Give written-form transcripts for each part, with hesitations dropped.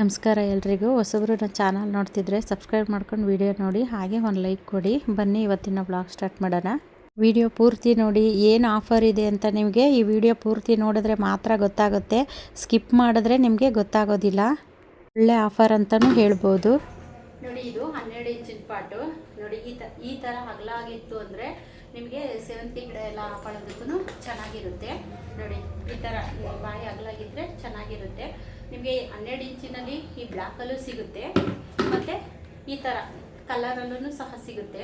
ನಮಸ್ಕಾರ ಎಲ್ರಿಗೂ. ಹೊಸಬ್ರು ನನ್ನ ಚಾನಲ್ ನೋಡ್ತಿದ್ರೆ ಸಬ್ಸ್ಕ್ರೈಬ್ ಮಾಡ್ಕೊಂಡು ವಿಡಿಯೋ ನೋಡಿ, ಹಾಗೆ ಒಂದು ಲೈಕ್ ಕೊಡಿ. ಬನ್ನಿ ಇವತ್ತಿನ ಬ್ಲಾಗ್ ಸ್ಟಾರ್ಟ್ ಮಾಡೋಣ. ವಿಡಿಯೋ ಪೂರ್ತಿ ನೋಡಿ, ಏನು ಆಫರ್ ಇದೆ ಅಂತ ನಿಮಗೆ ಈ ವಿಡಿಯೋ ಪೂರ್ತಿ ನೋಡಿದ್ರೆ ಮಾತ್ರ ಗೊತ್ತಾಗುತ್ತೆ. ಸ್ಕಿಪ್ ಮಾಡಿದ್ರೆ ನಿಮಗೆ ಗೊತ್ತಾಗೋದಿಲ್ಲ. ಒಳ್ಳೆ ಆಫರ್ ಅಂತಲೂ ಹೇಳ್ಬೋದು. ನೋಡಿ, ಇದು 12 ಇಂಚಿನ ಪಾಟು. ನೋಡಿ, ಈ ಥರ ಅಗಲಾಗಿತ್ತು ಅಂದರೆ ನಿಮಗೆ ಸೇವಂತಿಗೆ ಗಿಡ ಎಲ್ಲ ಹಾಕೊಳ್ಳೋದಕ್ಕೂ ಚೆನ್ನಾಗಿರುತ್ತೆ. ನೋಡಿ, ಈ ಥರ ಬಾಯಿ ಅಗಲಾಗಿದ್ದರೆ ಚೆನ್ನಾಗಿರುತ್ತೆ. ನಿಮಗೆ 12 ಇಂಚಿನಲ್ಲಿ ಈ ಬ್ಲ್ಯಾಕಲ್ಲೂ ಸಿಗುತ್ತೆ, ಮತ್ತು ಈ ಥರ ಕಲರಲ್ಲೂ ಸಹ ಸಿಗುತ್ತೆ.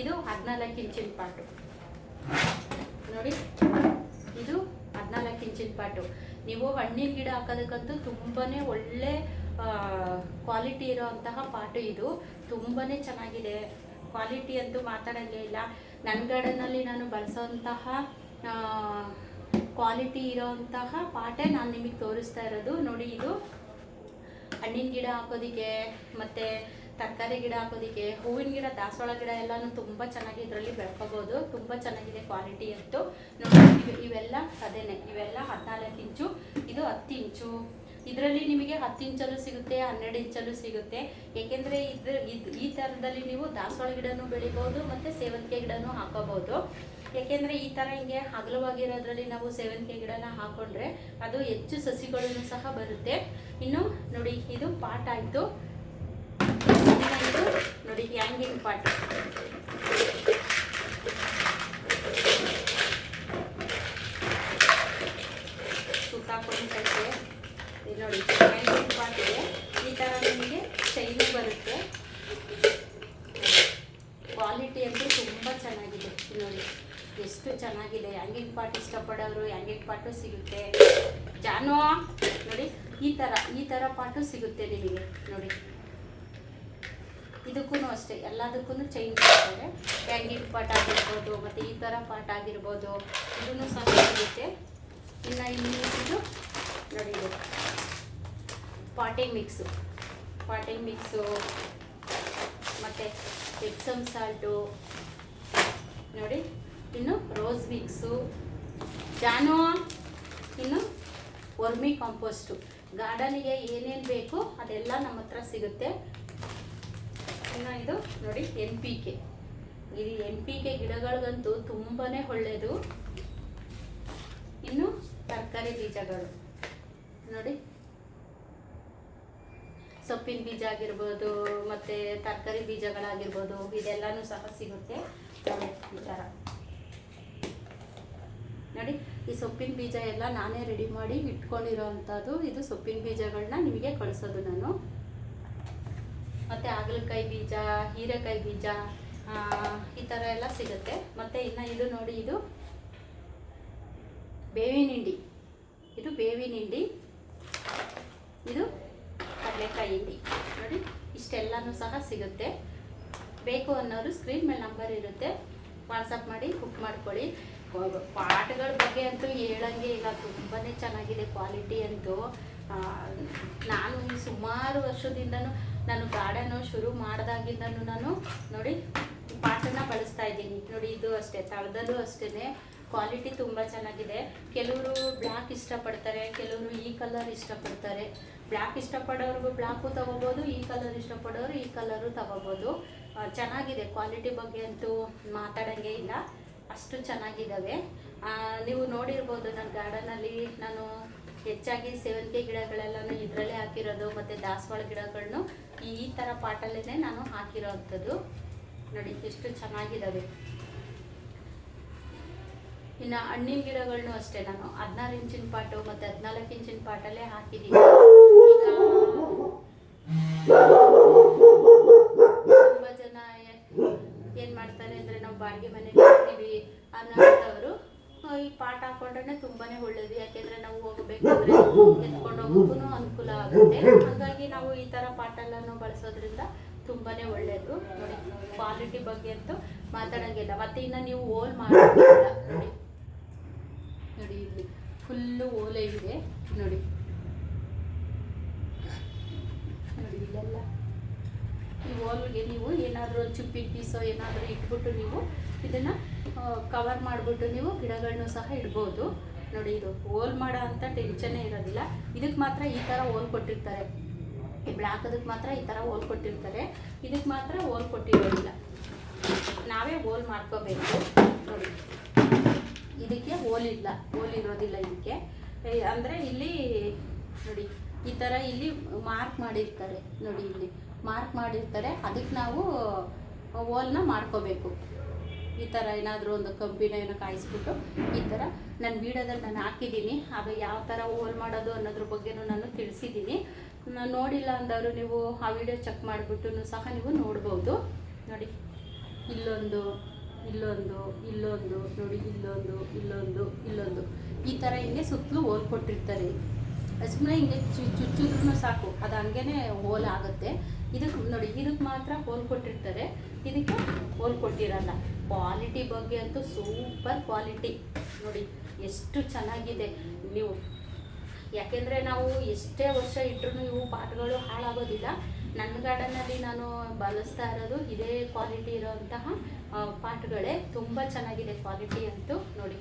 ಇದು 14 ಇಂಚಿನ ಪಾಟು. ನೋಡಿ, ಇದು 14 ಇಂಚಿನ ಪಾಟು. ನೀವು ಹಣ್ಣಿನ ಗಿಡ ಹಾಕೋದಕ್ಕಂತೂ ತುಂಬಾ ಒಳ್ಳೆ ಕ್ವಾಲಿಟಿ ಇರೋವಂತಹ ಪಾಟು. ಇದು ತುಂಬಾ ಚೆನ್ನಾಗಿದೆ. ಕ್ವಾಲಿಟಿ ಅಂತೂ ಮಾತಾಡೋಂಗೇ ಇಲ್ಲ. ನನ್ನ ಗಾರ್ಡನ್ನಲ್ಲಿ ನಾನು ಬಳಸೋಂತಹ ಕ್ವಾಲಿಟಿ ಇರೋವಂತಹ ಪಾಟೇ ನಾನು ನಿಮಗೆ ತೋರಿಸ್ತಾ ಇರೋದು. ನೋಡಿ, ಇದು ಹಣ್ಣಿನ ಗಿಡ ಹಾಕೋದಕ್ಕೆ ಮತ್ತು ತರಕಾರಿ ಗಿಡ ಹಾಕೋದಕ್ಕೆ, ಹೂವಿನ ಗಿಡ, ದಾಸವಾಳ ಗಿಡ ಎಲ್ಲನೂ ತುಂಬ ಚೆನ್ನಾಗಿ ಇದರಲ್ಲಿ ಬೆಳ್ಕೋಬೋದು. ತುಂಬ ಚೆನ್ನಾಗಿದೆ ಕ್ವಾಲಿಟಿ ಅಂತೂ. ನೋಡಿ, ಇವೆಲ್ಲ ಅದೇನೆ, ಇವೆಲ್ಲ 14 ಇಂಚು, ಇದು 10 ಇಂಚು. ಇದರಲ್ಲಿ ನಿಮಗೆ 10 ಇಂಚಲ್ಲೂ ಸಿಗುತ್ತೆ, 12 ಇಂಚಲ್ಲೂ ಸಿಗುತ್ತೆ. ಏಕೆಂದರೆ ಈ ಥರದಲ್ಲಿ ನೀವು ದಾಸವಾಳ ಗಿಡನೂ ಬೆಳಿಬೋದು ಮತ್ತು ಸೇವಂತಿಗೆ ಗಿಡನೂ ಹಾಕೋಬೋದು. ಏಕೆಂದರೆ ಈ ಥರ ಹಿಂಗೆ ಅಗಲವಾಗಿರೋದ್ರಲ್ಲಿ ನಾವು ಸೇವಂತಿಗೆ ಗಿಡನ ಹಾಕೊಂಡ್ರೆ ಅದು ಹೆಚ್ಚು ಸಸಿಗಳೂ ಸಹ ಬರುತ್ತೆ. ಇನ್ನು ನೋಡಿ, ಇದು ಪಾಟ್ ಆಯಿತು. ಇದು ನೋಡಿ, ಹ್ಯಾಂಗಿಂಗ್ ಪಾಟ್. ಸುತ್ತಾಕೊಂಡ್ರೆ ನೋಡಿ, ಹ್ಯಾಂಗಿಂಗ್ ಪಾಟ್ ಇದೆ. ಈ ಥರ ನಿಮಗೆ ಚೈನು ಬರುತ್ತೆ. ಕ್ವಾಲಿಟಿ ಅಂತೂ ತುಂಬ ಚೆನ್ನಾಗಿದೆ. ನೋಡಿ ಎಷ್ಟು ಚೆನ್ನಾಗಿದೆ. ಹ್ಯಾಂಗಿಂಗ್ ಪಾಟ್ ಇಷ್ಟಪಡೋರು ಹ್ಯಾಂಗಿಂಗ್ ಪಾಟು ಸಿಗುತ್ತೆ. ಜಾನು ನೋಡಿ, ಈ ಥರ ಪಾಟು ಸಿಗುತ್ತೆ ನಿಮಗೆ. ನೋಡಿ, ಇದಕ್ಕೂ ಅಷ್ಟೇ, ಎಲ್ಲದಕ್ಕೂ ಚೈನ್ ಮಾಡ್ತಾರೆ. ಹ್ಯಾಂಗಿಂಗ್ ಪಾಟ್ ಆಗಿರ್ಬೋದು, ಮತ್ತು ಈ ಥರ ಪಾಟ್ ಆಗಿರ್ಬೋದು, ಇದೂ ಸಹ ಸಿಗುತ್ತೆ. ಇನ್ನು ಇದು ನೋಡಿ, ಇದು ಪಾಟಿಂಗ್ ಮಿಕ್ಸು ಮತ್ತು ಎಪ್ಸಮ್ ಸಾಲ್ಟು. ನೋಡಿ, ಇನ್ನು ರೋಸ್ ಮಿಕ್ಸು, ಜಾನು, ಇನ್ನು ವರ್ಮಿ ಕಾಂಪೋಸ್ಟು. ಗಾರ್ಡನಿಗೆ ಏನೇನು ಬೇಕು ಅದೆಲ್ಲ ನಮ್ಮ ಹತ್ರ ಸಿಗುತ್ತೆ. ಇನ್ನು ಇದು ನೋಡಿ, NPK. ಇದು NPK ಗಿಡಗಳಿಗಂತೂ ತುಂಬಾ ಒಳ್ಳೆಯದು. ಇನ್ನು ತರಕಾರಿ ಬೀಜಗಳು ನೋಡಿ, ಸೊಪ್ಪಿನ ಬೀಜ ಆಗಿರ್ಬೋದು ಮತ್ತು ತರಕಾರಿ ಬೀಜಗಳಾಗಿರ್ಬೋದು, ಇದೆಲ್ಲನೂ ಸಹ ಸಿಗುತ್ತೆ. ನೋಡಿ, ಈ ಥರ ನೋಡಿ, ಈ ಸೊಪ್ಪಿನ ಬೀಜ ಎಲ್ಲ ನಾನೇ ರೆಡಿ ಮಾಡಿ ಇಟ್ಕೊಂಡಿರೋ ಅಂಥದ್ದು. ಇದು ಸೊಪ್ಪಿನ ಬೀಜಗಳನ್ನ ನಿಮಗೆ ಕಳಿಸೋದು ನಾನು. ಮತ್ತು ಹಾಗಲಕಾಯಿ ಬೀಜ, ಹೀರೆಕಾಯಿ ಬೀಜ, ಈ ಥರ ಎಲ್ಲ ಸಿಗುತ್ತೆ. ಮತ್ತು ಇನ್ನು ಇದು ನೋಡಿ, ಇದು ಬೇವಿನ ಹಿಂಡಿ. ಇದು ಕಡಲೆಕಾಯಿ ಹಿಂಡಿ. ನೋಡಿ, ಇಷ್ಟೆಲ್ಲನೂ ಸಹ ಸಿಗುತ್ತೆ. ಬೇಕು ಅನ್ನೋರು ಸ್ಕ್ರೀನ್ ಮೇಲೆ ನಂಬರ್ ಇರುತ್ತೆ, ವಾಟ್ಸಪ್ ಮಾಡಿ ಬುಕ್ ಮಾಡ್ಕೊಳ್ಳಿ. ಪಾಟ್ಗಳ ಬಗ್ಗೆ ಅಂತೂ ಹೇಳಂಗೆ ಇಲ್ಲ, ತುಂಬಾ ಚೆನ್ನಾಗಿದೆ ಕ್ವಾಲಿಟಿ ಅಂತೂ. ನಾನು ಸುಮಾರು ವರ್ಷದಿಂದನೂ ನಾನು ಗಾರ್ಡನ್ನು ಶುರು ಮಾಡಿದಾಗಿಂದನೂ ನಾನು ನೋಡಿ ಪಾಟನ್ನು ಬಳಸ್ತಾ ಇದ್ದೀನಿ. ನೋಡಿ, ಇದು ಅಷ್ಟೇ, ತಳದಲ್ಲೂ ಅಷ್ಟೇ ಕ್ವಾಲಿಟಿ ತುಂಬ ಚೆನ್ನಾಗಿದೆ. ಕೆಲವರು ಬ್ಲ್ಯಾಕ್ ಇಷ್ಟಪಡ್ತಾರೆ, ಕೆಲವರು ಈ ಕಲರ್ ಇಷ್ಟಪಡ್ತಾರೆ. ಬ್ಲ್ಯಾಕ್ ಇಷ್ಟಪಡೋರ್ಗು ಬ್ಲ್ಯಾಕು ತೊಗೋಬೋದು, ಈ ಕಲರ್ ಇಷ್ಟಪಡೋರು ಈ ಕಲರು ತೊಗೋಬೋದು. ಚೆನ್ನಾಗಿದೆ ಕ್ವಾಲಿಟಿ ಬಗ್ಗೆ ಅಂತೂ ಮಾತಾಡೋಂಗೆ ಇಲ್ಲ, ಅಷ್ಟು ಚೆನ್ನಾಗಿದ್ದಾವೆ. ನೀವು ನೋಡಿರ್ಬೋದು, ನನ್ನ ಗಾರ್ಡನಲ್ಲಿ ನಾನು ಹೆಚ್ಚಾಗಿ ಸೇವಂತಿಗೆ ಗಿಡಗಳೆಲ್ಲನೂ ಇದರಲ್ಲೇ ಹಾಕಿರೋದು, ಮತ್ತು ದಾಸವಾಳ ಗಿಡಗಳನ್ನು ಈ ಥರ ಪಾಟಲ್ಲೇ ನಾನು ಹಾಕಿರೋ ಅಂಥದ್ದು. ನೋಡಿ, ಎಷ್ಟು ಚೆನ್ನಾಗಿದ್ದಾವೆ. ಇನ್ನು ಹಣ್ಣಿನ ಗಿಡಗಳನ್ನೂ ಅಷ್ಟೇ ನಾನು 16 ಇಂಚಿನ ಪಾಟು ಮತ್ತು 14 ಇಂಚಿನ ಪಾಟಲ್ಲೇ ಹಾಕಿದ್ದೀನಿ. ಈಗ ತುಂಬ ಜನ ಏನು ಮಾಡ್ತಾರೆ ಅಂದರೆ, ನಾವು ಬಾಡಿಗೆ ಮನೇಲಿ ಇರ್ತೀವಿ ಅನ್ನೋಂಥವ್ರು ಈ ಪಾಟ್ ಹಾಕೊಂಡ್ರೆ ತುಂಬಾ ಒಳ್ಳೇದು. ಯಾಕೆಂದರೆ ನಾವು ಹೋಗಬೇಕಾದ್ರೆ ಎತ್ಕೊಂಡು ಹೋಗೋಕ್ಕೂ ಅನುಕೂಲ ಆಗುತ್ತೆ. ಹಾಗಾಗಿ ನಾವು ಈ ಥರ ಪಾಟೆಲ್ಲನೂ ಬಳಸೋದ್ರಿಂದ ತುಂಬಾ ಒಳ್ಳೆಯದು. ನೋಡಿ, ಕ್ವಾಲಿಟಿ ಬಗ್ಗೆ ಅಂತೂ ಮಾತಾಡೋಂಗಿಲ್ಲ. ಮತ್ತು ಇನ್ನು ನೀವು ಓಲ್ ಮಾಡೋದಿಲ್ಲ. ನೋಡಿ, ಇಲ್ಲಿ ಫುಲ್ಲು ಓಲೆ ಇದೆ. ನೋಡಿ, ಇಲ್ಲೆಲ್ಲ ಈ ಓಲ್ಗೆ ನೀವು ಏನಾದರೂ ಚುಪ್ಪಿನ ಪೀಸೋ ಏನಾದರೂ ಇಟ್ಬಿಟ್ಟು ನೀವು ಇದನ್ನು ಕವರ್ ಮಾಡಿಬಿಟ್ಟು ನೀವು ಗಿಡಗಳನ್ನೂ ಸಹ ಇಡ್ಬೋದು. ನೋಡಿ, ಇದು ಹೋಲ್ ಮಾಡೋ ಅಂಥ ಟೆನ್ಷನ್ನೇ ಇರೋದಿಲ್ಲ. ಇದಕ್ಕೆ ಮಾತ್ರ ಈ ಥರ ಹೋಲ್ ಕೊಟ್ಟಿರ್ತಾರೆ. ಈ ಬ್ಲ್ಯಾಕ್ ಅದಕ್ಕೆ ಮಾತ್ರ ಈ ಥರ ಹೋಲ್ ಕೊಟ್ಟಿರ್ತಾರೆ, ಇದಕ್ಕೆ ಮಾತ್ರ ಹೋಲ್ ಕೊಟ್ಟಿರೋದಿಲ್ಲ, ನಾವೇ ಹೋಲ್ ಮಾಡ್ಕೋಬೇಕು ನೋಡಿ. ಇದಕ್ಕೆ ಹೋಲ್ ಇರೋದಿಲ್ಲ ಇದಕ್ಕೆ, ಅಂದರೆ ಇಲ್ಲಿ ನೋಡಿ ಈ ಥರ ಇಲ್ಲಿ ಮಾರ್ಕ್ ಮಾಡಿರ್ತಾರೆ ನೋಡಿ, ಇಲ್ಲಿ ಮಾರ್ಕ್ ಮಾಡಿರ್ತಾರೆ, ಅದಕ್ಕೆ ನಾವು ಹೋಲ್ನ ಮಾಡ್ಕೋಬೇಕು. ಈ ಥರ ಏನಾದರೂ ಒಂದು ಕಂಬಿನ ಏನೋ ಕಾಯಿಸ್ಬಿಟ್ಟು ಈ ಥರ ನನ್ನ ವೀಡಿಯೋದಲ್ಲಿ ನಾನು ಹಾಕಿದ್ದೀನಿ, ಅದು ಯಾವ ಥರ ಹೋಲ್ ಮಾಡೋದು ಅನ್ನೋದ್ರ ಬಗ್ಗೆನೂ ನಾನು ತಿಳಿಸಿದ್ದೀನಿ. ನಾನು ನೋಡಿಲ್ಲ ಅಂದವರು ನೀವು ಆ ವಿಡಿಯೋ ಚೆಕ್ ಮಾಡಿಬಿಟ್ಟು ಸಹ ನೀವು ನೋಡ್ಬೋದು ನೋಡಿ. ಇಲ್ಲೊಂದು ನೋಡಿ, ಇಲ್ಲೊಂದು ಈ ಥರ ಹಿಂಗೆ ಸುತ್ತಲೂ ಹೋಲ್ ಕೊಟ್ಟಿರ್ತಾರೆ. ಸುಮ್ಮನೆ ಹಿಂಗೆ ಚುಚ್ಚಿದ್ರೂ ಸಾಕು, ಅದು ಹಂಗೇ ಹೋಲ್ ಆಗುತ್ತೆ. ಇದಕ್ಕೆ ನೋಡಿ, ಇದಕ್ಕೆ ಮಾತ್ರ ಹೋಲ್ ಕೊಟ್ಟಿರ್ತಾರೆ, ಇದಕ್ಕೆ ಹೋಲ್ ಕೊಟ್ಟಿರಲ್ಲ. ಕ್ವಾಲಿಟಿ ಬಗ್ಗೆ ಅಂತೂ ಸೂಪರ್ ಕ್ವಾಲಿಟಿ ನೋಡಿ, ಎಷ್ಟು ಚೆನ್ನಾಗಿದೆ. ನೀವು ಯಾಕೆಂದರೆ ನಾವು ಎಷ್ಟೇ ವರ್ಷ ಇಟ್ಟರು ಇವು ಪಾಟ್ಗಳು ಹಾಳಾಗೋದಿಲ್ಲ. ನನ್ನ ಗಾರ್ಡನಲ್ಲಿ ನಾನು ಬಳಸ್ತಾ ಇರೋದು ಇದೇ ಕ್ವಾಲಿಟಿ ಇರೋಂತಹ ಪಾಟ್ಗಳೇ. ತುಂಬ ಚೆನ್ನಾಗಿದೆ ಕ್ವಾಲಿಟಿ ಅಂತೂ ನೋಡಿ.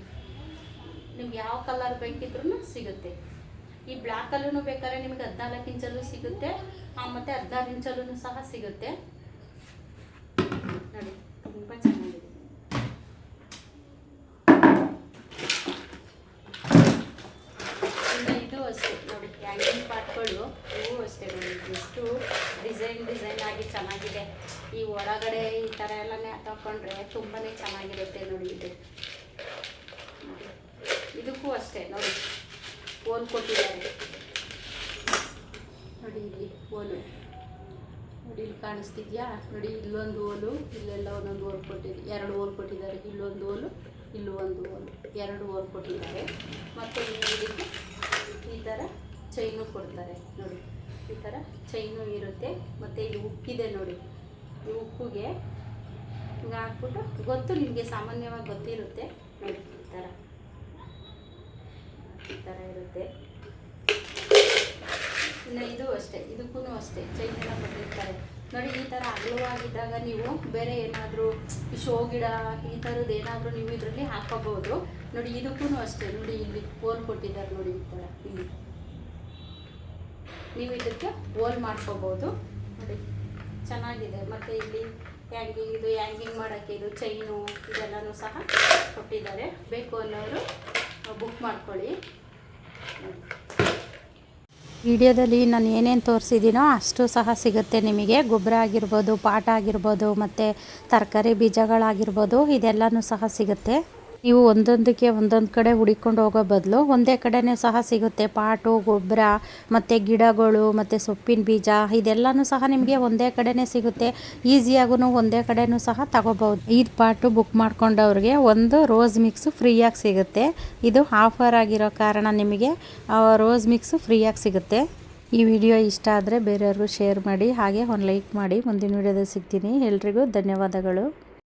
ನಿಮ್ಗೆ ಯಾವ ಕಲರ್ ಬೇಕಿದ್ರೂ ಸಿಗುತ್ತೆ. ಈ ಬ್ಲ್ಯಾಕಲ್ಲೂ ಬೇಕಾದ್ರೆ ನಿಮಗೆ 14 ಇಂಚಲ್ಲೂ ಸಿಗುತ್ತೆ, ಮತ್ತು 16 ಇಂಚಲ್ಲೂ ಸಹ ಸಿಗುತ್ತೆ ನೋಡಿ. ತುಂಬ ಚೆನ್ನಾಗಿದೆ. ಇನ್ನು ಇದು ಅಷ್ಟೇ ನೋಡಿ, ಹ್ಯಾಂಗಿಂಗ್ ಪಾಟ್ಗಳು ಇವು ಅಷ್ಟೇ ನೋಡಿ, ಎಷ್ಟು ಡಿಸೈನ್ ಆಗಿ ಚೆನ್ನಾಗಿದೆ. ಈ ಹೊರಗಡೆ ಈ ಥರ ಎಲ್ಲನೇ ಹಾಕೊಂಡ್ರೆ ತುಂಬಾ ಚೆನ್ನಾಗಿರುತ್ತೆ ನೋಡಿ. ಇದಕ್ಕೂ ಅಷ್ಟೇ ನೋಡಿ, ಹೋಲ್ ಕೊಟ್ಟಿದ್ದಾರೆ ನೋಡಿ. ಇಲ್ಲಿ ಹೋಲು ನೋಡಿ, ಇಲ್ಲಿ ಕಾಣಿಸ್ತಿದ್ಯಾ ನೋಡಿ, ಇಲ್ಲೊಂದು ಹೋಲು, ಇಲ್ಲೆಲ್ಲ ಒಂದೊಂದು ಹೋಲ್ ಕೊಟ್ಟಿದ್ದಾರೆ, 2 ಹೋಲ್ ಕೊಟ್ಟಿದ್ದಾರೆ. ಇಲ್ಲೊಂದು ಹೋಲು, ಇಲ್ಲೂ ಒಂದು ಹೋಲು, 2 ಹೋಲ್ ಕೊಟ್ಟಿದ್ದಾರೆ. ಮತ್ತು ಇದಕ್ಕೆ ಈ ಥರ ಚೈನು ಕೊಡ್ತಾರೆ ನೋಡಿ. ಈ ಥರ ಚೈನು ಇರುತ್ತೆ. ಮತ್ತು ಇಲ್ಲಿ ಉಕ್ಕಿದೆ ನೋಡಿ, ಈ ಉಕ್ಕುಗೆ ಹಿಂಗೆ ಹಾಕ್ಬಿಟ್ಟು, ಗೊತ್ತು ನಿಮಗೆ ಸಾಮಾನ್ಯವಾಗಿ ಗೊತ್ತಿರುತ್ತೆ ನೋಡಿ. ಈ ಥರ ಇರುತ್ತೆ. ಇನ್ನು ಇದು ಅಷ್ಟೇ, ಇದಕ್ಕೂ ಅಷ್ಟೇ ಚೈನೆಲ್ಲ ಕೊಟ್ಟಿರ್ತಾರೆ ನೋಡಿ. ಈ ಥರ ಅಗಲವಾಗಿದ್ದಾಗ ನೀವು ಬೇರೆ ಏನಾದರೂ ಶೋ ಗಿಡ ಈ ಥರದ್ದು ಏನಾದರೂ ನೀವು ಇದರಲ್ಲಿ ಹಾಕೋಬೋದು ನೋಡಿ. ಇದಕ್ಕೂ ಅಷ್ಟೇ ನೋಡಿ, ಇಲ್ಲಿ ಹೋಲ್ ಕೊಟ್ಟಿದ್ದಾರೆ ನೋಡಿ. ಈ ಥರ ಇಲ್ಲಿ ನೀವು ಇದಕ್ಕೆ ಹೋಲ್ ಮಾಡ್ಕೋಬೋದು ನೋಡಿ, ಚೆನ್ನಾಗಿದೆ. ಮತ್ತು ಇಲ್ಲಿ ಹ್ಯಾಂಗಿಂಗ್ ಮಾಡೋಕ್ಕೆ ಇದು ಚೈನು ಇದೆಲ್ಲನೂ ಸಹ ಕೊಟ್ಟಿದ್ದಾರೆ. ಬೇಕು ಅನ್ನೋರು ಬುಕ್ ಮಾಡ್ಕೊಳ್ಳಿ. ವಿಡಿಯೋದಲ್ಲಿ ನಾನು ಏನೇನು ತೋರಿಸಿದ್ದೀನೋ ಅಷ್ಟು ಸಹ ಸಿಗುತ್ತೆ ನಿಮಗೆ. ಗೊಬ್ಬರ ಆಗಿರ್ಬೋದು, ಪಾಟ ಆಗಿರ್ಬೋದು, ಮತ್ತು ತರಕಾರಿ ಬೀಜಗಳಾಗಿರ್ಬೋದು, ಇದೆಲ್ಲನೂ ಸಹ ಸಿಗುತ್ತೆ. ನೀವು ಒಂದೊಂದಕ್ಕೆ ಒಂದೊಂದು ಕಡೆ ಹುಡಿಕೊಂಡು ಹೋಗೋ ಬದಲು ಒಂದೇ ಕಡೆನೇ ಸಹ ಸಿಗುತ್ತೆ. ಪಾಟು, ಗೊಬ್ಬರ, ಮತ್ತು ಗಿಡಗಳು, ಮತ್ತು ಸೊಪ್ಪಿನ ಬೀಜ, ಇದೆಲ್ಲನೂ ಸಹ ನಿಮಗೆ ಒಂದೇ ಕಡೆನೇ ಸಿಗುತ್ತೆ. ಈಸಿಯಾಗೂ ಒಂದೇ ಕಡೆನೂ ಸಹ ತಗೋಬೋದು. ಈ ಪಾಟು ಬುಕ್ ಮಾಡ್ಕೊಂಡವ್ರಿಗೆ ಒಂದು ರೋಸ್ ಮಿಕ್ಸು ಫ್ರೀಯಾಗಿ ಸಿಗುತ್ತೆ. ಇದು ಆಫರ್ ಆಗಿರೋ ಕಾರಣ ನಿಮಗೆ ರೋಸ್ ಮಿಕ್ಸು ಫ್ರೀಯಾಗಿ ಸಿಗುತ್ತೆ. ಈ ವಿಡಿಯೋ ಇಷ್ಟ ಆದರೆ ಬೇರೆಯವ್ರಿಗೂ ಶೇರ್ ಮಾಡಿ, ಹಾಗೆ ಒಂದು ಲೈಕ್ ಮಾಡಿ. ಮುಂದಿನ ವಿಡಿಯೋದಲ್ಲಿ ಸಿಗ್ತೀನಿ. ಎಲ್ರಿಗೂ ಧನ್ಯವಾದಗಳು.